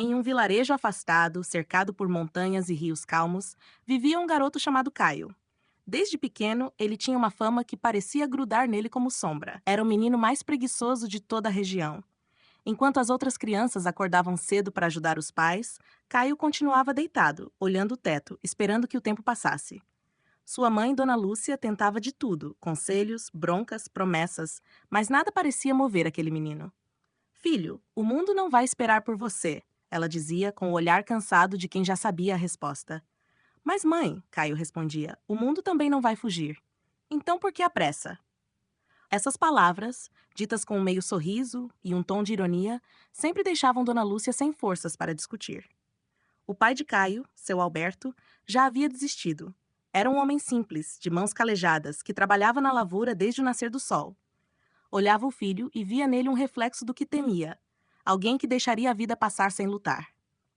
Em um vilarejo afastado, cercado por montanhas e rios calmos, vivia um garoto chamado Caio. Desde pequeno, ele tinha uma fama que parecia grudar nele como sombra. Era o menino mais preguiçoso de toda a região. Enquanto as outras crianças acordavam cedo para ajudar os pais, Caio continuava deitado, olhando o teto, esperando que o tempo passasse. Sua mãe, Dona Lúcia, tentava de tudo, conselhos, broncas, promessas, mas nada parecia mover aquele menino. Filho, o mundo não vai esperar por você, ela dizia com o olhar cansado de quem já sabia a resposta. Mas, mãe, Caio respondia, o mundo também não vai fugir. Então por que a pressa? Essas palavras, ditas com um meio sorriso e um tom de ironia, sempre deixavam Dona Lúcia sem forças para discutir. O pai de Caio, seu Alberto, já havia desistido. Era um homem simples, de mãos calejadas, que trabalhava na lavoura desde o nascer do sol. Olhava o filho e via nele um reflexo do que temia. Alguém que deixaria a vida passar sem lutar.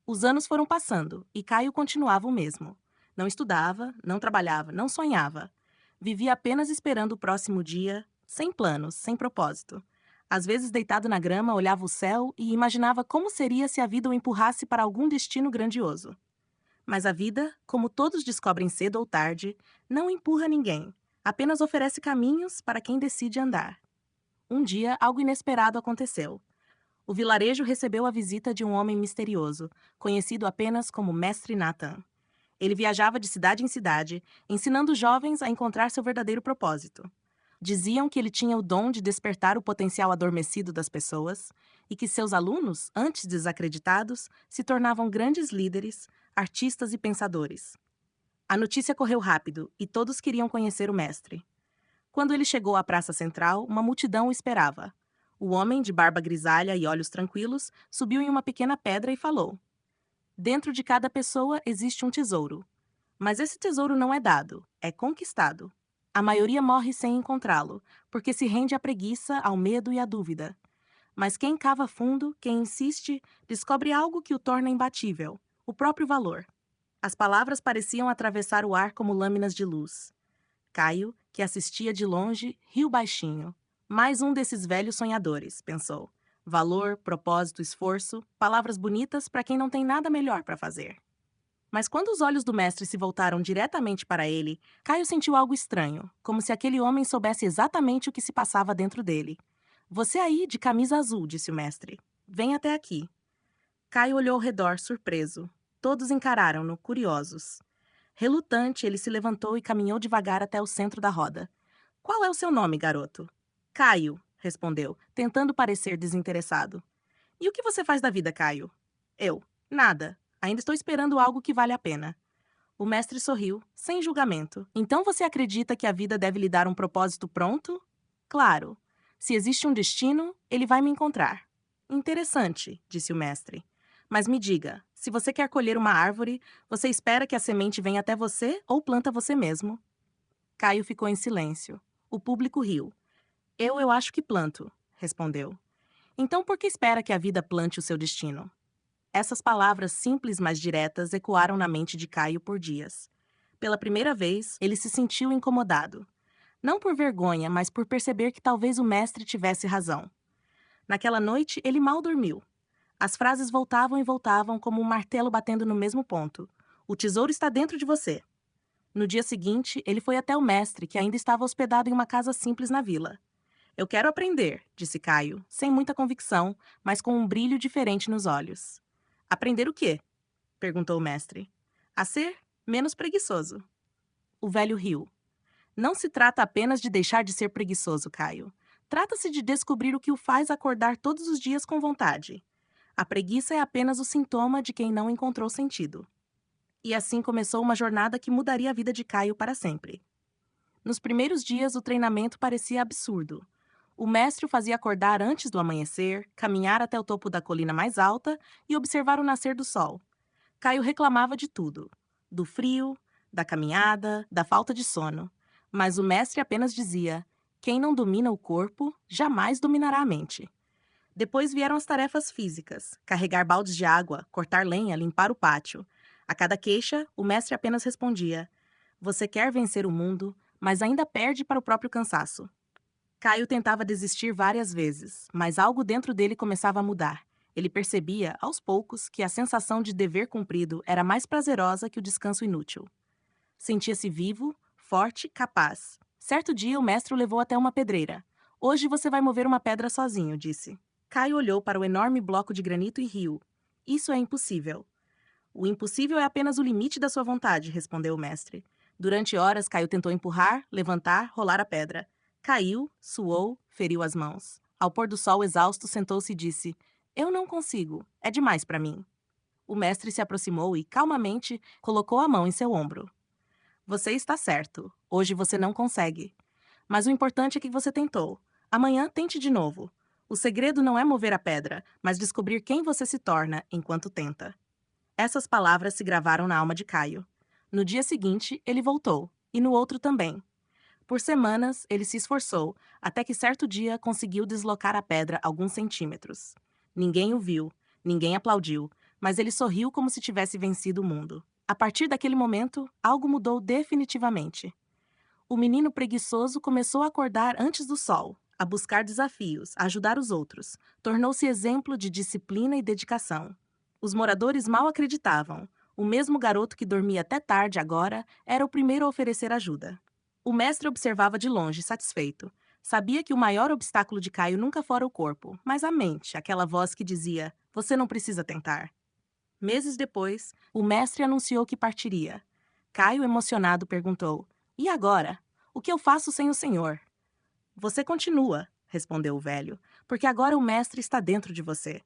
Os anos foram passando e Caio continuava o mesmo. Não estudava, não trabalhava, não sonhava. Vivia apenas esperando o próximo dia, sem planos, sem propósito. Às vezes, deitado na grama, olhava o céu e imaginava como seria se a vida o empurrasse para algum destino grandioso. Mas a vida, como todos descobrem cedo ou tarde, não empurra ninguém, apenas oferece caminhos para quem decide andar. Um dia, algo inesperado aconteceu. O vilarejo recebeu a visita de um homem misterioso, conhecido apenas como Mestre Nathan. Ele viajava de cidade em cidade, ensinando jovens a encontrar seu verdadeiro propósito. Diziam que ele tinha o dom de despertar o potencial adormecido das pessoas e que seus alunos, antes desacreditados, se tornavam grandes líderes, artistas e pensadores. A notícia correu rápido e todos queriam conhecer o mestre. Quando ele chegou à praça central, uma multidão o esperava. O homem, de barba grisalha e olhos tranquilos, subiu em uma pequena pedra e falou: Dentro de cada pessoa existe um tesouro. Mas esse tesouro não é dado, é conquistado. A maioria morre sem encontrá-lo, porque se rende à preguiça, ao medo e à dúvida. Mas quem cava fundo, quem insiste, descobre algo que o torna imbatível: o próprio valor. As palavras pareciam atravessar o ar como lâminas de luz. Caio, que assistia de longe, riu baixinho. Mais um desses velhos sonhadores, pensou. Valor, propósito, esforço, palavras bonitas para quem não tem nada melhor para fazer. Mas quando os olhos do mestre se voltaram diretamente para ele, Caio sentiu algo estranho, como se aquele homem soubesse exatamente o que se passava dentro dele. Você aí, de camisa azul, disse o mestre. Vem até aqui. Caio olhou ao redor, surpreso. Todos encararam-no, curiosos. Relutante, ele se levantou e caminhou devagar até o centro da roda. Qual é o seu nome, garoto? Caio, respondeu, tentando parecer desinteressado. E o que você faz da vida, Caio? Eu. Nada. Ainda estou esperando algo que vale a pena. O mestre sorriu, sem julgamento. Então você acredita que a vida deve lhe dar um propósito pronto? Claro. Se existe um destino, ele vai me encontrar. Interessante, disse o mestre. Mas me diga, se você quer colher uma árvore, você espera que a semente venha até você ou planta você mesmo? Caio ficou em silêncio. O público riu. Eu acho que planto, respondeu. Então por que espera que a vida plante o seu destino? Essas palavras simples, mas diretas, ecoaram na mente de Caio por dias. Pela primeira vez, ele se sentiu incomodado. Não por vergonha, mas por perceber que talvez o mestre tivesse razão. Naquela noite, ele mal dormiu. As frases voltavam e voltavam como um martelo batendo no mesmo ponto. O tesouro está dentro de você. No dia seguinte, ele foi até o mestre, que ainda estava hospedado em uma casa simples na vila. Eu quero aprender, disse Caio, sem muita convicção, mas com um brilho diferente nos olhos. Aprender o quê? Perguntou o mestre. A ser menos preguiçoso. O velho riu. Não se trata apenas de deixar de ser preguiçoso, Caio. Trata-se de descobrir o que o faz acordar todos os dias com vontade. A preguiça é apenas o sintoma de quem não encontrou sentido. E assim começou uma jornada que mudaria a vida de Caio para sempre. Nos primeiros dias, o treinamento parecia absurdo. O mestre o fazia acordar antes do amanhecer, caminhar até o topo da colina mais alta e observar o nascer do sol. Caio reclamava de tudo: do frio, da caminhada, da falta de sono. Mas o mestre apenas dizia: quem não domina o corpo, jamais dominará a mente. Depois vieram as tarefas físicas: carregar baldes de água, cortar lenha, limpar o pátio. A cada queixa, o mestre apenas respondia: Você quer vencer o mundo, mas ainda perde para o próprio cansaço. Caio tentava desistir várias vezes, mas algo dentro dele começava a mudar. Ele percebia, aos poucos, que a sensação de dever cumprido era mais prazerosa que o descanso inútil. Sentia-se vivo, forte, capaz. Certo dia, o mestre o levou até uma pedreira. Hoje você vai mover uma pedra sozinho, disse. Caio olhou para o enorme bloco de granito e riu. Isso é impossível. O impossível é apenas o limite da sua vontade, respondeu o mestre. Durante horas, Caio tentou empurrar, levantar, rolar a pedra. Caiu, suou, feriu as mãos. Ao pôr do sol exausto, sentou-se e disse: Eu não consigo. É demais para mim. O mestre se aproximou e, calmamente, colocou a mão em seu ombro. Você está certo. Hoje você não consegue. Mas o importante é que você tentou. Amanhã tente de novo. O segredo não é mover a pedra, mas descobrir quem você se torna enquanto tenta. Essas palavras se gravaram na alma de Caio. No dia seguinte, ele voltou, e no outro também. Por semanas, ele se esforçou, até que certo dia conseguiu deslocar a pedra alguns centímetros. Ninguém o viu, ninguém aplaudiu, mas ele sorriu como se tivesse vencido o mundo. A partir daquele momento, algo mudou definitivamente. O menino preguiçoso começou a acordar antes do sol, a buscar desafios, a ajudar os outros. Tornou-se exemplo de disciplina e dedicação. Os moradores mal acreditavam. O mesmo garoto que dormia até tarde agora era o primeiro a oferecer ajuda. O mestre observava de longe, satisfeito. Sabia que o maior obstáculo de Caio nunca fora o corpo, mas a mente, aquela voz que dizia: Você não precisa tentar. Meses depois, o mestre anunciou que partiria. Caio, emocionado, perguntou: E agora? O que eu faço sem o senhor? Você continua, respondeu o velho, porque agora o mestre está dentro de você.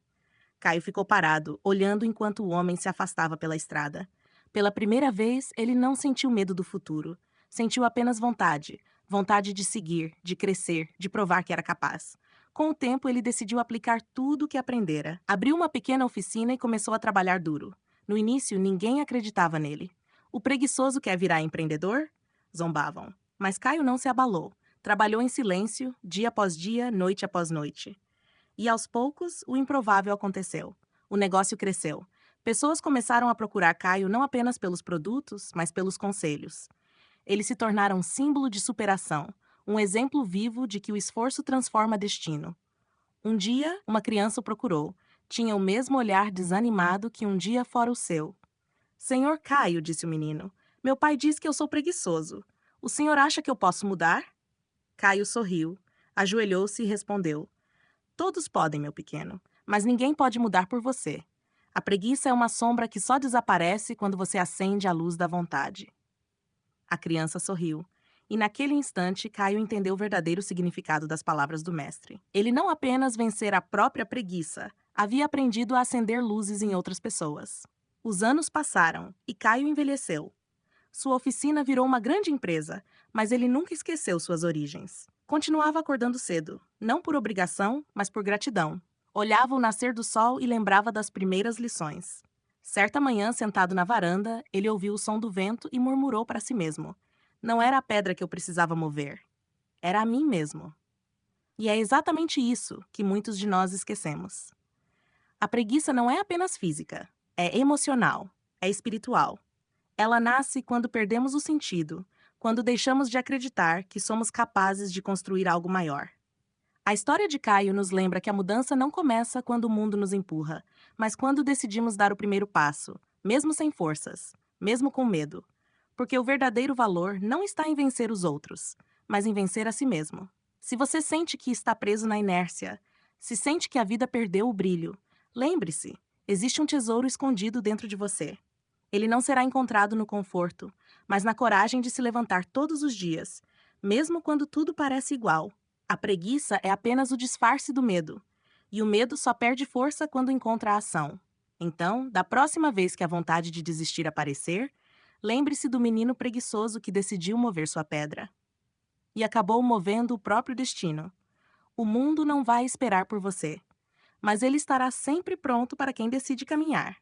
Caio ficou parado, olhando enquanto o homem se afastava pela estrada. Pela primeira vez, ele não sentiu medo do futuro. Sentiu apenas vontade. Vontade de seguir, de crescer, de provar que era capaz. Com o tempo, ele decidiu aplicar tudo o que aprendera. Abriu uma pequena oficina e começou a trabalhar duro. No início, ninguém acreditava nele. O preguiçoso quer virar empreendedor? Zombavam. Mas Caio não se abalou. Trabalhou em silêncio, dia após dia, noite após noite. E aos poucos, o improvável aconteceu. O negócio cresceu. Pessoas começaram a procurar Caio não apenas pelos produtos, mas pelos conselhos. Eles se tornaram um símbolo de superação, um exemplo vivo de que o esforço transforma destino. Um dia, uma criança o procurou. Tinha o mesmo olhar desanimado que um dia fora o seu. Senhor Caio, disse o menino, meu pai diz que eu sou preguiçoso. O senhor acha que eu posso mudar? Caio sorriu, ajoelhou-se e respondeu: Todos podem, meu pequeno, mas ninguém pode mudar por você. A preguiça é uma sombra que só desaparece quando você acende a luz da vontade. A criança sorriu, e naquele instante Caio entendeu o verdadeiro significado das palavras do mestre. Ele não apenas vencera a própria preguiça, havia aprendido a acender luzes em outras pessoas. Os anos passaram, e Caio envelheceu. Sua oficina virou uma grande empresa, mas ele nunca esqueceu suas origens. Continuava acordando cedo, não por obrigação, mas por gratidão. Olhava o nascer do sol e lembrava das primeiras lições. Certa manhã, sentado na varanda, ele ouviu o som do vento e murmurou para si mesmo: Não era a pedra que eu precisava mover. Era a mim mesmo. E é exatamente isso que muitos de nós esquecemos. A preguiça não é apenas física, é emocional, é espiritual. Ela nasce quando perdemos o sentido, quando deixamos de acreditar que somos capazes de construir algo maior. A história de Caio nos lembra que a mudança não começa quando o mundo nos empurra, mas quando decidimos dar o primeiro passo, mesmo sem forças, mesmo com medo. Porque o verdadeiro valor não está em vencer os outros, mas em vencer a si mesmo. Se você sente que está preso na inércia, se sente que a vida perdeu o brilho, lembre-se, existe um tesouro escondido dentro de você. Ele não será encontrado no conforto, mas na coragem de se levantar todos os dias, mesmo quando tudo parece igual. A preguiça é apenas o disfarce do medo, e o medo só perde força quando encontra a ação. Então, da próxima vez que a vontade de desistir aparecer, lembre-se do menino preguiçoso que decidiu mover sua pedra. E acabou movendo o próprio destino. O mundo não vai esperar por você, mas ele estará sempre pronto para quem decide caminhar.